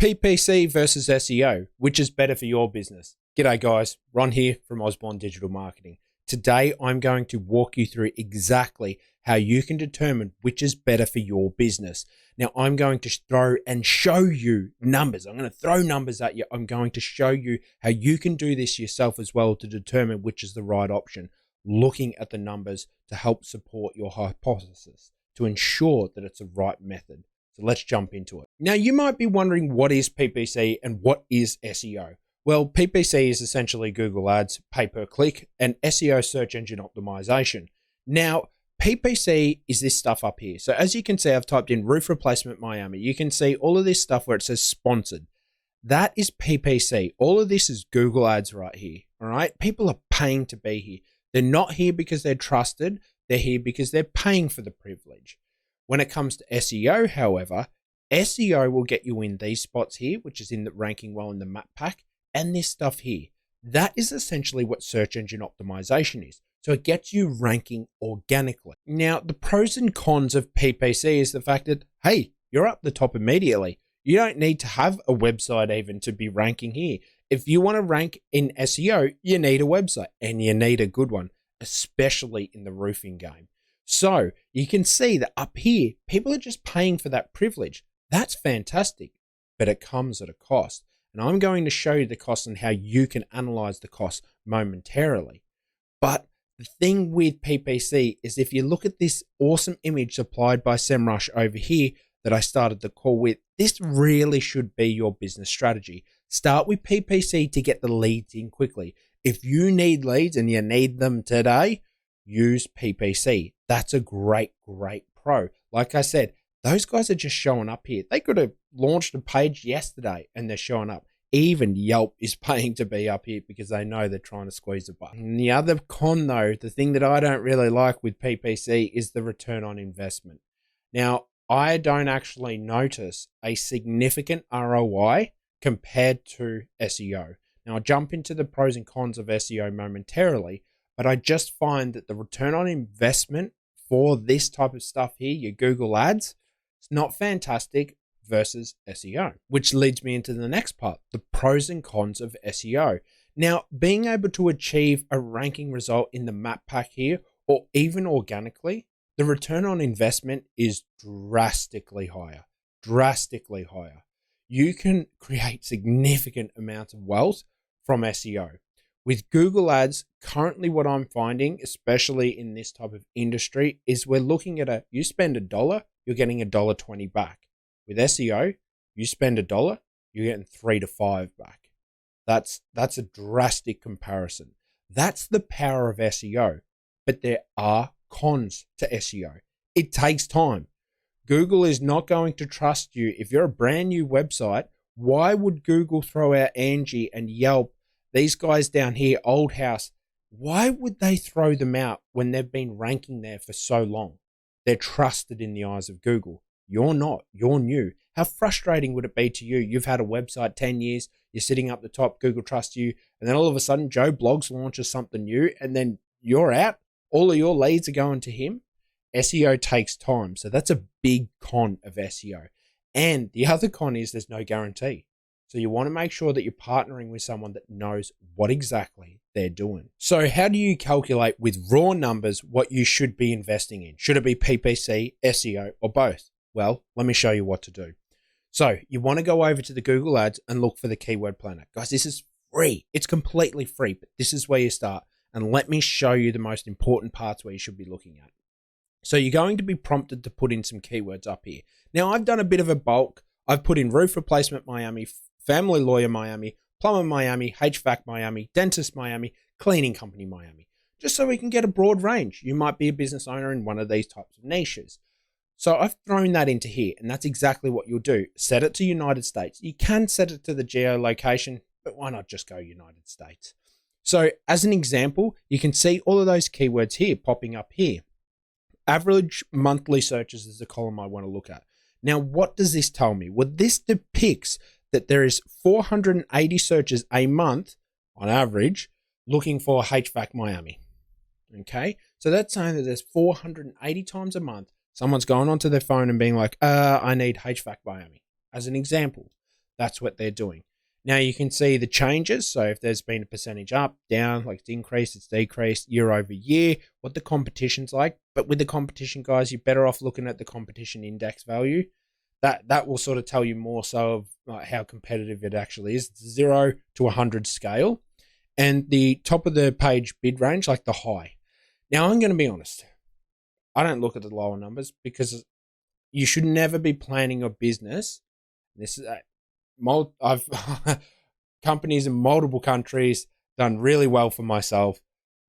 PPC versus SEO, which is better for your business? G'day guys, Ron here from Osborne Digital Marketing. Today, I'm going to walk you through exactly how you can determine which is better for your business. Now, I'm going to throw and show you numbers. I'm going to throw numbers at you. I'm going to show you how you can do this yourself as well to determine which is the right option, looking at the numbers to help support your hypothesis, to ensure that it's the right method. So let's jump into it. Now, you might be wondering, what is PPC and what is SEO? Well, PPC is essentially Google Ads, pay-per-click, and SEO, search engine optimization. Now, PPC is this stuff up here. So as you can see, I've typed in roof replacement Miami. You can see all of this stuff where it says sponsored. That is PPC. All of this is Google Ads right here. All right. People are paying to be here. They're not here because they're trusted. They're here because they're paying for the privilege. When it comes to SEO, however, SEO will get you in these spots here, which is in the ranking well in the map pack, and this stuff here. That is essentially what search engine optimization is. So it gets you ranking organically. Now, the pros and cons of PPC is the fact that, hey, you're up the top immediately. You don't need to have a website even to be ranking here. If you want to rank in SEO, you need a website, and you need a good one, especially in the roofing game. So you can see that up here, people are just paying for that privilege. That's fantastic, but it comes at a cost. And I'm going to show you the cost and how you can analyze the cost momentarily. But the thing with PPC is, if you look at this awesome image supplied by SEMrush over here that I started the call with, this really should be your business strategy. Start with PPC to get the leads in quickly. If you need leads and you need them today, use PPC. That's a great pro. Like I said, those guys are just showing up here. They could have launched a page yesterday and they're showing up. Even Yelp is paying to be up here because they know they're trying to squeeze a buck. And the other con though, the thing that I don't really like with PPC is the return on investment. Now, I don't actually notice a significant ROI compared to SEO. Now, I'll jump into the pros and cons of SEO momentarily, but I just find that the return on investment for this type of stuff here, your Google Ads, it's not fantastic versus SEO, which leads me into the next part, the pros and cons of SEO. Now, being able to achieve a ranking result in the map pack here, or even organically, the return on investment is drastically higher, You can create significant amounts of wealth from SEO. With Google Ads, currently what I'm finding, especially in this type of industry, is we're looking at you spend $1, you're getting $1.20 back. With SEO, you spend $1, you're getting $3 to $5 back. That's a drastic comparison. That's the power of SEO. But there are cons to SEO. It takes time. Google is not going to trust you. If you're a brand new website, why would Google throw out Angie and Yelp? These guys down here, Old House, why would they throw them out when they've been ranking there for so long? They're trusted in the eyes of Google. You're not. You're new. How frustrating would it be to you? You've had a website 10 years, you're sitting up the top, Google trusts you, and then all of a sudden Joe Blogs launches something new, and then you're out. All of your leads are going to him. SEO takes time, so that's a big con of SEO. And the other con is there's no guarantee. So you want to make sure that you're partnering with someone that knows what exactly they're doing. So how do you calculate with raw numbers what you should be investing in? Should it be PPC, SEO, or both? Well, let me show you what to do. So you want to go over to the Google Ads and look for the keyword planner. Guys, this is free. It's completely free, but this is where you start. And let me show you the most important parts where you should be looking at. So you're going to be prompted to put in some keywords up here. Now, I've done a bit of a bulk. I've put in roof replacement Miami, family lawyer Miami, plumber Miami, HVAC Miami, dentist Miami, cleaning company Miami, just so we can get a broad range. You might be a business owner in one of these types of niches. So I've thrown that into here, and that's exactly what you'll do. Set it to United States. You can set it to the geolocation, but why not just go United States? So as an example, you can see all of those keywords here popping up here. Average monthly searches is the column I want to look at. Now, what does this tell me? Well, this depicts that there is 480 searches a month on average looking for HVAC Miami. Okay, so that's saying that there's 480 times a month someone's going onto their phone and being like, I need HVAC Miami, as an example. That's what they're doing. Now you can see the changes. So if there's been a percentage up, down, like it's increased, it's decreased year over year, what the competition's like. But with the competition, guys, you're better off looking at the competition index value. That will sort of tell you more so of like how competitive it actually is. It's 0 to 100 scale. And the top of the page bid range, like the high. Now I'm going to be honest. I don't look at the lower numbers because you should never be planning your business. This is I've companies in multiple countries done really well for myself.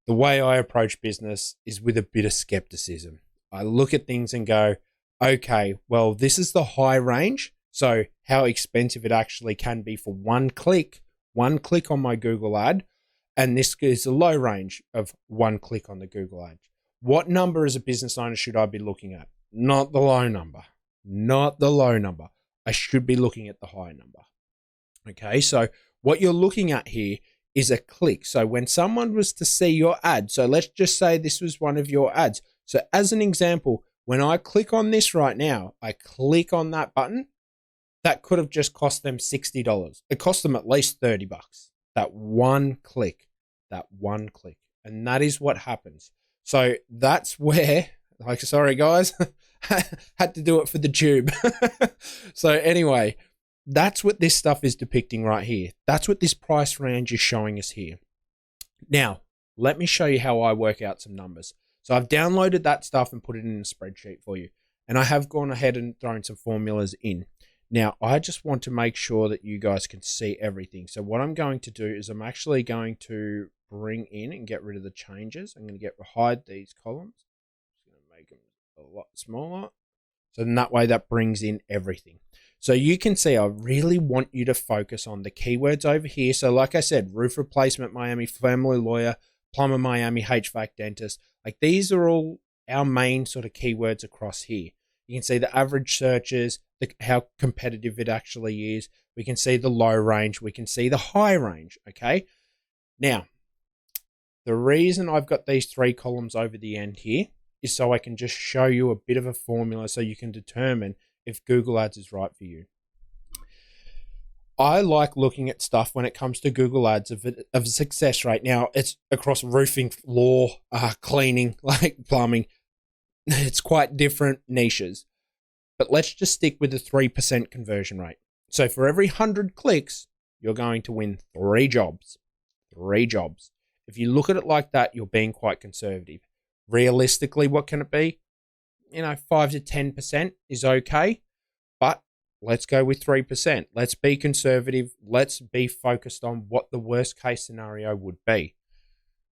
The way I approach business is with a bit of skepticism. I look at things and go, okay, well, this is the high range. So how expensive it actually can be for one click on my Google ad. And this is the low range of one click on the Google ad. What number as a business owner should I be looking at? Not the low number. Not the low number. I should be looking at the high number. Okay, so what you're looking at here is a click. So when someone was to see your ad, so let's just say this was one of your ads. So as an example, when I click on this right now, I click on that button, that could have just cost them $60. It cost them at least $30. That one click. And that is what happens. So that's where, like, sorry guys, had to do it for the tube. So anyway, that's what this stuff is depicting right here. That's what this price range is showing us here. Now, let me show you how I work out some numbers. So I've downloaded that stuff and put it in a spreadsheet for you. And I have gone ahead and thrown some formulas in. Now, I just want to make sure that you guys can see everything. So what I'm going to do is I'm actually going to bring in and get rid of the changes. I'm going to hide these columns. I'm going to make them a lot smaller. So then that way that brings in everything. So you can see I really want you to focus on the keywords over here. So like I said, roof replacement, Miami, family lawyer, plumber, Miami, HVAC dentist. Like these are all our main sort of keywords across here. You can see the average searches, how competitive it actually is. We can see the low range. We can see the high range, okay? Now, the reason I've got these three columns over the end here is so I can just show you a bit of a formula so you can determine if Google Ads is right for you. I like looking at stuff when it comes to Google Ads of success rate. Now, it's across roofing, floor, cleaning, like plumbing. It's quite different niches. But let's just stick with the 3% conversion rate. So for every 100 clicks, you're going to win 3 jobs. 3 jobs. If you look at it like that, you're being quite conservative. Realistically, what can it be? 5 to 10% is okay. But let's go with 3%. Let's be conservative. Let's be focused on what the worst case scenario would be.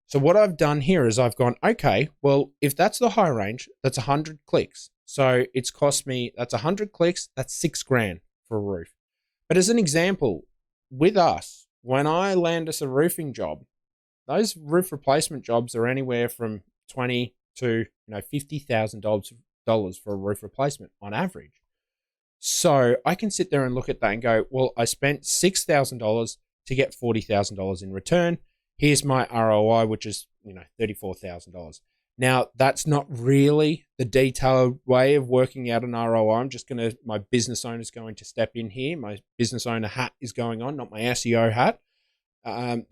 So what I've done here is I've gone, okay, well, if that's the high range, that's 100 clicks. So it's cost me, that's 100 clicks, that's $6,000 for a roof. But as an example, with us, when I land us a roofing job, those roof replacement jobs are anywhere from $20,000 to $50,000 for a roof replacement on average. So I can sit there and look at that and go, well, I spent $6,000 to get $40,000 in return. Here's my ROI, which is $34,000. Now, that's not really the detailed way of working out an ROI. My business owner is going to step in here. My business owner hat is going on, not my SEO hat.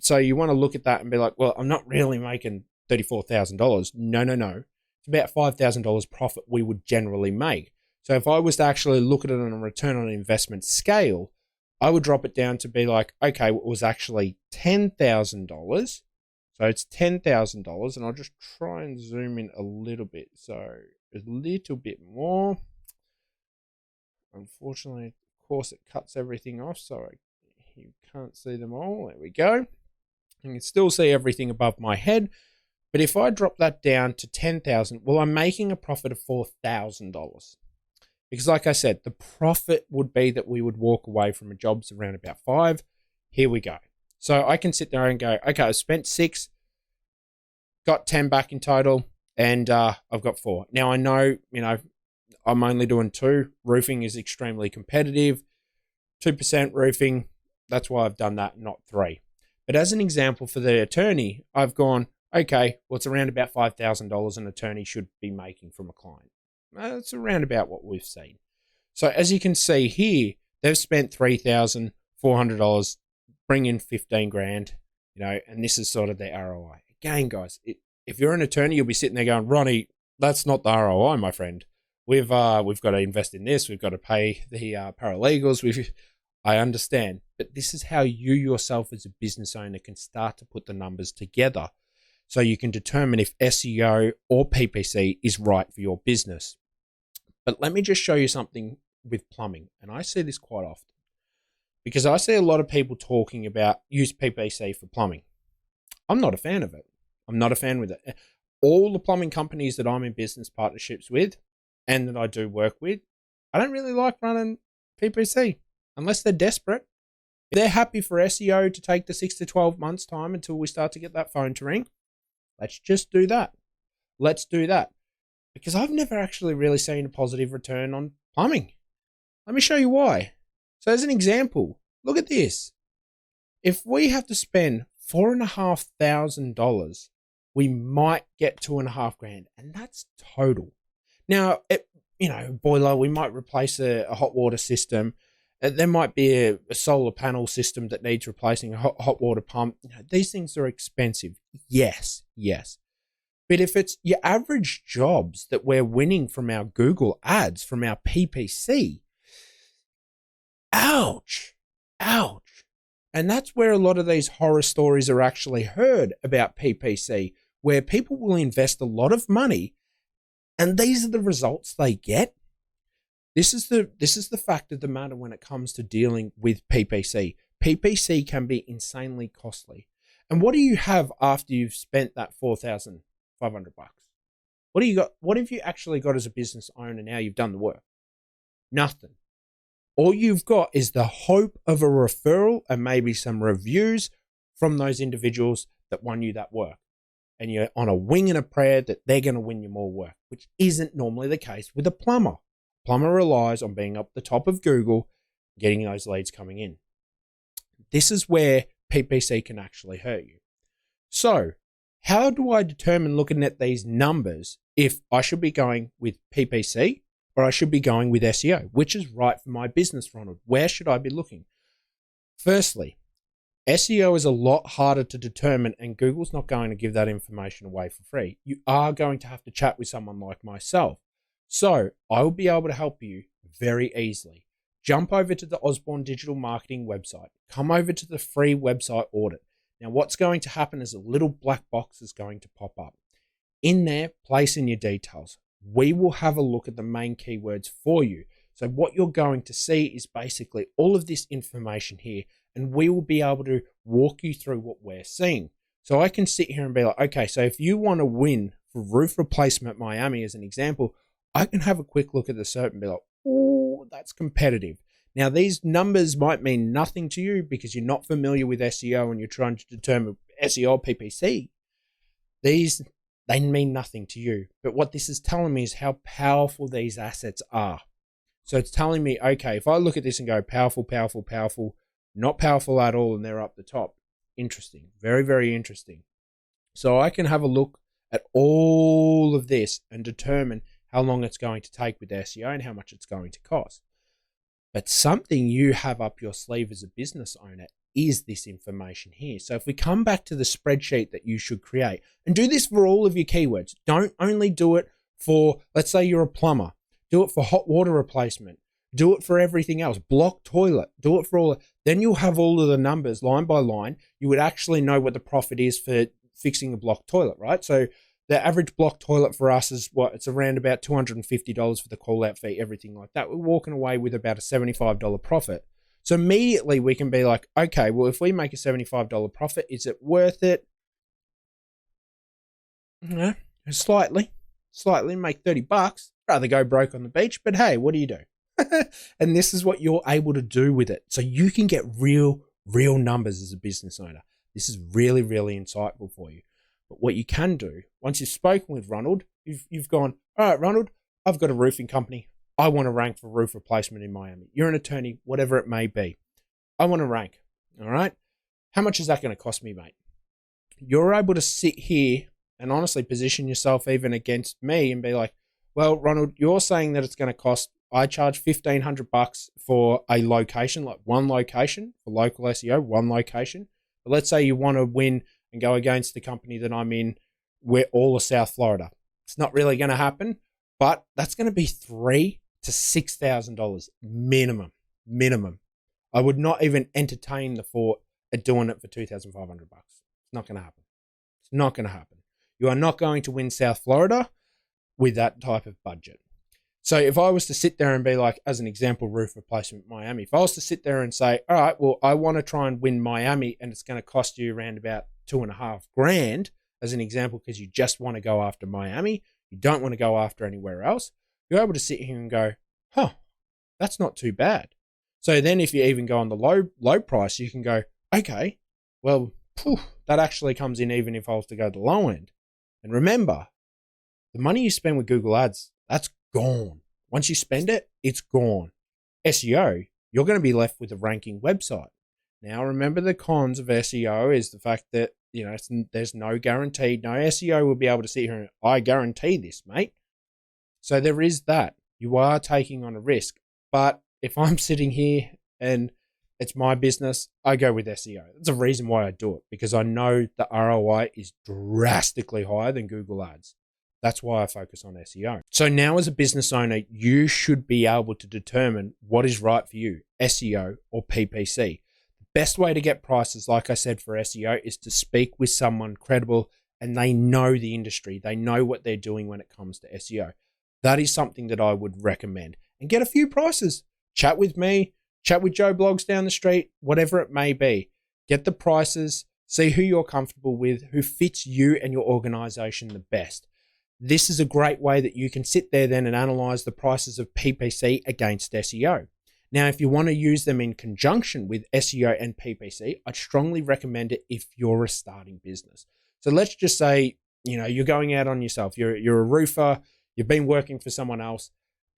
So you want to look at that and be like, well, I'm not really making $34,000. No. It's about $5,000 profit we would generally make. So if I was to actually look at it on a return on investment scale, I would drop it down to be like, okay, it was actually $10,000. So it's $10,000, and I'll just try and zoom in a little bit. So a little bit more. Unfortunately, of course, it cuts everything off, so you can't see them all. There we go. You can still see everything above my head. But if I drop that down to $10,000, well, I'm making a profit of $4,000. Because like I said, the profit would be that we would walk away from a jobs around about 5. Here we go. So I can sit there and go, okay, I spent 6, got 10 back in total, and I've got 4. Now I know, I'm only doing 2. Roofing is extremely competitive. 2% roofing, that's why I've done that, not 3. But as an example for the attorney, I've gone, okay, well, it's around about $5,000 an attorney should be making from a client. That's around about what we've seen. So as you can see here, They've spent $3,400, bring in 15 grand, and this is sort of their ROI. Again, guys, if you're an attorney, you'll be sitting there going, Ronnie, that's not the ROI, my friend. We've got to invest in this. We've got to pay the paralegals. I understand, but this is how you yourself as a business owner can start to put the numbers together so you can determine if SEO or PPC is right for your business. But let me just show you something with plumbing, and I see this quite often because I see a lot of people talking about use PPC for plumbing. I'm not a fan of it. I'm not a fan with it. All the plumbing companies that I'm in business partnerships with and that I do work with, I don't really like running PPC unless they're desperate. If they're happy for SEO to take the 6 to 12 months time until we start to get that phone to ring, let's just do that. Let's do that. Because I've never actually really seen a positive return on plumbing. Let me show you why. So as an example, look at this. If we have to spend $4,500, we might get $2,500, and that's total. Now, boiler, we might replace a hot water system. There might be a solar panel system that needs replacing, a hot water pump. These things are expensive. Yes. But if it's your average jobs that we're winning from our Google ads, from our PPC, ouch. And that's where a lot of these horror stories are actually heard about PPC, where people will invest a lot of money and these are the results they get. This is the fact of the matter when it comes to dealing with PPC. PPC can be insanely costly. And what do you have after you've spent that $4,500? What do you got? What have you actually got as a business owner now you've done the work? Nothing. All you've got is the hope of a referral and maybe some reviews from those individuals that won you that work. And you're on a wing and a prayer that they're going to win you more work, which isn't normally the case with a plumber. Plumber relies on being up the top of Google, getting those leads coming in. This is where PPC can actually hurt you. So how do I determine, looking at these numbers, if I should be going with PPC or I should be going with SEO? Which is right for my business, Ronald? Where should I be looking? Firstly, SEO is a lot harder to determine, and Google's not going to give that information away for free. You are going to have to chat with someone like myself. So I will be able to help you very easily. Jump over to the Osborne Digital Marketing website. Come over to the free website audit. Now, what's going to happen is a little black box is going to pop up. In there, place in your details. We will have a look at the main keywords for you. So what you're going to see is basically all of this information here, and we will be able to walk you through what we're seeing. So I can sit here and be like, okay, so if you want to win for roof replacement Miami as an example, I can have a quick look at the SERP and be like, oh, that's competitive. Now, these numbers might mean nothing to you because you're not familiar with SEO and you're trying to determine SEO or PPC. They mean nothing to you. But what this is telling me is how powerful these assets are. So it's telling me, okay, if I look at this and go powerful, powerful, powerful, not powerful at all, and they're up the top. Interesting. Very, very interesting. So I can have a look at all of this and determine how long it's going to take with SEO and how much it's going to cost. But something you have up your sleeve as a business owner is this information here. So if we come back to the spreadsheet that you should create, and do this for all of your keywords. Don't only do it for, let's say you're a plumber. Do it for hot water replacement. Do it for everything else. Block toilet. Do it for all. Then you'll have all of the numbers line by line. You would actually know what the profit is for fixing a block toilet, right? So the average block toilet for us is what? It's around about $250 for the call out fee, everything like that. We're walking away with about a $75 profit. So immediately we can be like, okay, well, if we make a $75 profit, is it worth it? No, slightly make $30. Rather go broke on the beach, but hey, what do you do? And this is what you're able to do with it. So you can get real numbers as a business owner. This is really, really insightful for you. But what you can do, once you've spoken with Ronald, you've gone, all right, Ronald, I've got a roofing company. I want to rank for roof replacement in Miami. You're an attorney, whatever it may be. I want to rank, all right? How much is that going to cost me, mate? You're able to sit here and honestly position yourself even against me and be like, well, Ronald, you're saying that it's going to cost I charge $1,500 for a location, like one location for local SEO, one location. But let's say you want to win and go against the company that I'm in, we're all of South Florida. It's not really going to happen, but that's going to be $3,000 to $6,000 minimum. I would not even entertain the thought of doing it for $2,500. It's not going to happen. It's not going to happen. You are not going to win South Florida with that type of budget. So if I was to sit there and be like, as an example, roof replacement Miami, if I was to sit there and say, all right, well, I want to try and win Miami and it's going to cost you around about $2,500 as an example, because you just want to go after Miami, you don't want to go after anywhere else, you're able to sit here and go, that's not too bad. So then if you even go on the low price, you can go, okay, well, that actually comes in even if I was to go to the low end. And remember, the money you spend with Google Ads, that's gone. Once you spend it, it's gone. SEO, you're going to be left with a ranking website. Now, remember the cons of SEO is the fact that, there's no guarantee. No SEO will be able to sit here and, I guarantee this, mate. So there is that. You are taking on a risk. But if I'm sitting here and it's my business, I go with SEO. That's a reason why I do it, because I know the ROI is drastically higher than Google Ads. That's why I focus on SEO. So now as a business owner, you should be able to determine what is right for you, SEO or PPC. The best way to get prices, like I said, for SEO is to speak with someone credible and they know the industry. They know what they're doing when it comes to SEO. That is something that I would recommend. And get a few prices. Chat with me, chat with Joe Blogs down the street, whatever it may be. Get the prices, see who you're comfortable with, who fits you and your organization the best. This is a great way that you can sit there then and analyze the prices of PPC against SEO. Now, if you want to use them in conjunction with SEO and PPC, I'd strongly recommend it if you're a starting business. So let's just say, you're going out on yourself. You're a roofer. You've been working for someone else.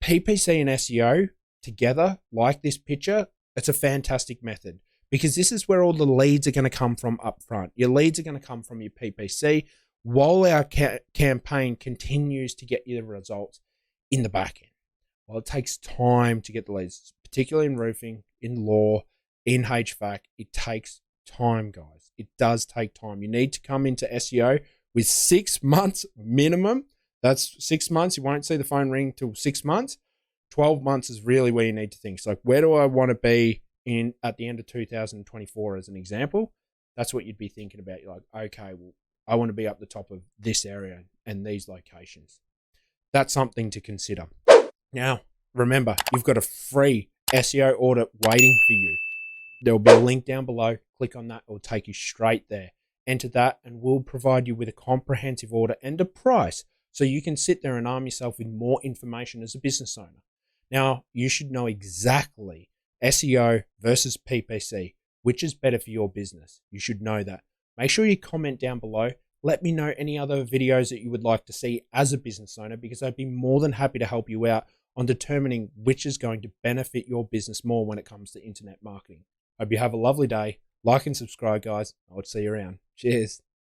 PPC and SEO together, like this picture, it's a fantastic method because this is where all the leads are going to come from up front. Your leads are going to come from your PPC while our campaign continues to get you the results in the back end. Well, it takes time to get the leads, particularly in roofing, in law, in HVAC. It takes time, guys. It does take time. You need to come into SEO with 6 months minimum. That's 6 months. You won't see the phone ring till 6 months. 12 months is really where you need to think. So where do I want to be at the end of 2024 as an example? That's what you'd be thinking about. You're like, okay, well, I want to be up the top of this area and these locations. That's something to consider. Now, remember, you've got a free SEO audit waiting for you. There'll be a link down below. Click on that. It will take you straight there. Enter that and we'll provide you with a comprehensive audit and a price so you can sit there and arm yourself with more information as a business owner. Now, you should know exactly SEO versus PPC, which is better for your business. You should know that. Make sure you comment down below. Let me know any other videos that you would like to see as a business owner, because I'd be more than happy to help you out on determining which is going to benefit your business more when it comes to internet marketing. Hope you have a lovely day. Like and subscribe, guys. I'll see you around. Cheers.